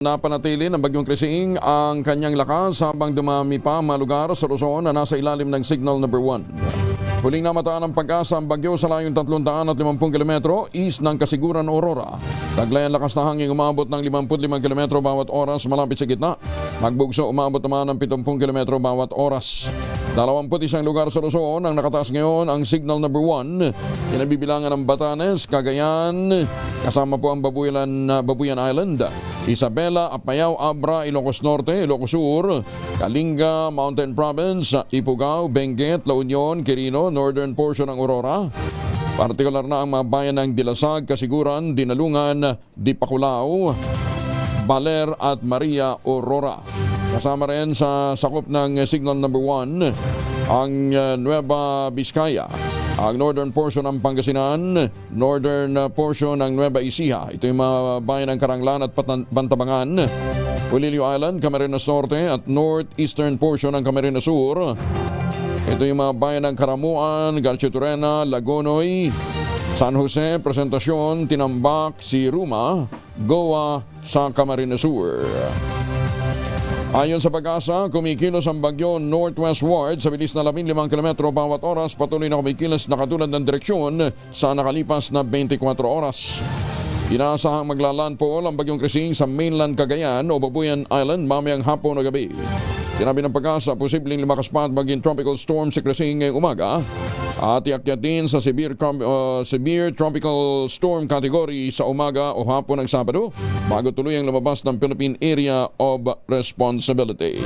Napanatili ng Bagyong Krising ang kanyang lakas habang dumami pa ang mga lugar sa Luzon na nasa ilalim ng Signal Number 1. Huling namataan ng Pag-asa ang bagyo sa layong 350 km east ng Kasiguran, Aurora. Taglay ang lakas na hangin umabot ng 55 km bawat oras malapit sa gitna. Magbugso umabot naman ng 70 km bawat oras. 21 lugar sa Luzon ang nakataas ngayon ang Signal Number 1. Kinabibilangan ng Batanes, Cagayan, kasama po ang Babuyan Island, Isabela, Apayao, Abra, Ilocos Norte, Ilocos Sur, Kalinga, Mountain Province, Ifugao, Benguet, La Union, Quirino, northern portion ng Aurora. Partikular na ang mga bayan ng Dilasag, Kasiguran, Dinalungan, Dipaculao, Baler at Maria Aurora. Kasama rin sa sakop ng Signal Number 1 ang Nueva Vizcaya, ang northern portion ng Pangasinan, northern portion ng Nueva Ecija. Ito yung mga bayan ng Karanglan at Bantabangan, Polillo Island, Camarines Norte at northeastern portion ng Camarines Sur. Ito yung mga bayan ng Karamuan, Garchitorena, Lagonoy, San Jose, Presentacion, Tinambak, Siruma, Goa sa Camarines Sur. Ayon sa Pag-asa, kumikilos ang bagyo northwestward sa bilis na 15 km bawat oras. Patuloy na kumikilos na katulad ng direksyon sa nakalipas na 24 oras. Inaasahang maglalandfall ang Bagyong Krising sa mainland Cagayan o Babuyan Island mamayang hapon o gabi. Sinabi ng Pag-asa, posibleng lumakas pa at maging tropical storm si Krising ngayong umaga at iakyat din sa severe tropical storm category sa umaga o hapon ng Sabado bago tuluyang lumabas ng Philippine Area of Responsibility.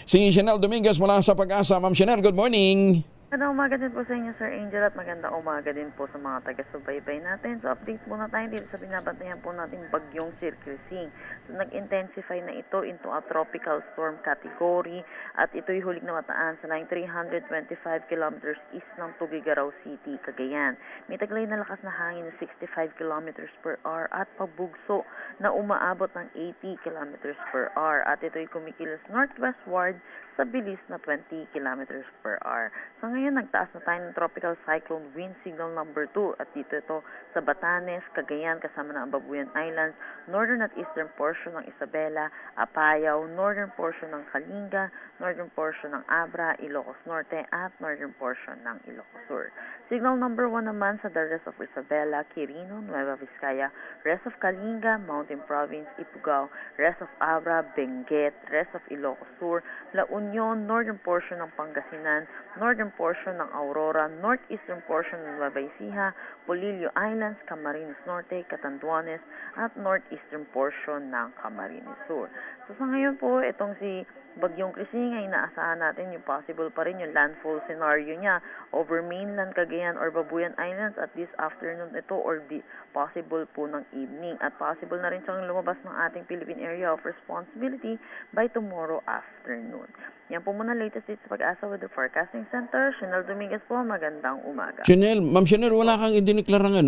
Si Chanel Dominguez mula sa Pag-asa. Ma'am Chanel, good morning. Magandang umaga din po sa inyo, Sir Angel, at magandang umaga din po sa mga taga-subaybay natin. So, update muna tayo dito sa binabantayan po natin bagyong Sir Krising. So, nag-intensify na ito into a tropical storm category at ito'y huling na mataan sa line 325 kilometers east ng Tugigaraw City, Cagayan. May taglay na lakas na hangin na 65 kilometers per hour at pagbugso na umaabot ng 80 kilometers per hour at ito'y kumikilos northwestward sa bilis na 20 kilometers per hour. So ngayon, nagtaas na tayo ng tropical cyclone wind signal number 2 at dito ito sa Batanes, Cagayan, kasama na ang Babuyan Islands, northern at eastern portion ng Isabela, Apayao, northern portion ng Kalinga, northern portion ng Abra, Ilocos Norte at northern portion ng Ilocos Sur. Signal number 1 naman sa the rest of Isabela, Quirino, Nueva Vizcaya, rest of Kalinga, Mountain Province, Ifugao, rest of Abra, Benguet, rest of Ilocos Sur, La Union, northern portion ng Pangasinan, northern portion ng Aurora, northeastern portion ng Nueva Ecija, Polillo Islands, Camarines Norte, Catanduanes, at northeastern portion ng Camarines Sur. So sa ngayon po, itong si Bagyong Krising ay inaasahan natin yung possible pa rin yung landfall scenario niya over mainland Cagayan or Babuyan Islands at this afternoon ito or the possible po ng evening. At possible na rin siyang lumabas ng ating Philippine Area of Responsibility by tomorrow afternoon. Yan po muna latest dito sa Pag-asa with the Forecasting Center. Chanel Dominguez po, magandang umaga. Ma'am Chanel, wala kang idineklarang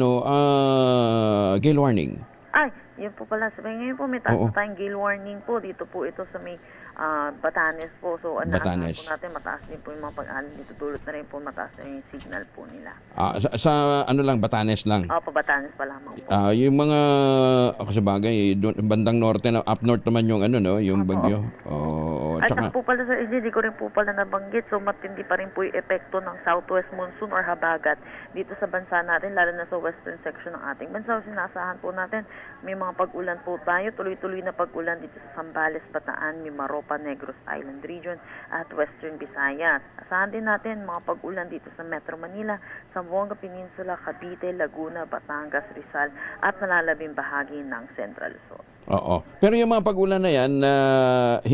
gale warning? Ay, yun po pala. Sabi ngayon po, may taas na tayong gale warning po. Dito po ito sa may Batanes po. So, Batanes. Po natin, mataas din po yung mga pag-alin dito. Tulot na rin po, mataas na yung signal po nila. Sa Batanes lang? Opo, Batanes pa lamang po. Yung mga, ako sa bagay, bandang norte, up north naman yung yung bagyo. At saka po pala, Sir Eddie, di ko rin po pala nabanggit. So, matindi pa rin po yung epekto ng southwest monsoon or habagat dito sa bansa natin, lalo na sa western section ng ating bansa. So, sinasahan po natin, may mga pag-ulan po tayo. Tuloy-tuloy na pag-ulan dito sa Zambales, Bataan, Mimaropa, Negros Island Region at Western Visayas. Asahan din natin mga pag-ulan dito sa Metro Manila, Zamboanga Peninsula, Cavite, Laguna, Batangas, Rizal at nalalabing bahagi ng Central Luzon. Oo. Pero yung mga pag-ulan na yan,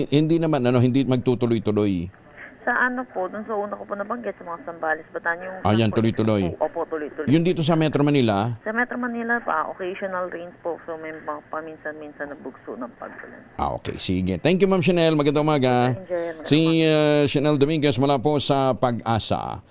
hindi naman, hindi magtutuloy-tuloy. Sa doon sa una ko po nabanggit, sa mga Zambales, Bataan, yung... yan, tuloy-tuloy. Opo, tuloy-tuloy. Yung dito sa Metro Manila? Sa Metro Manila pa, occasional rains po. So, may mga paminsan-minsan na bugso ng pag-ulan. Okay, sige. Thank you, Ma'am Chanel. Magandang umaga. Si Chanel Dominguez mula po sa Pag-asa.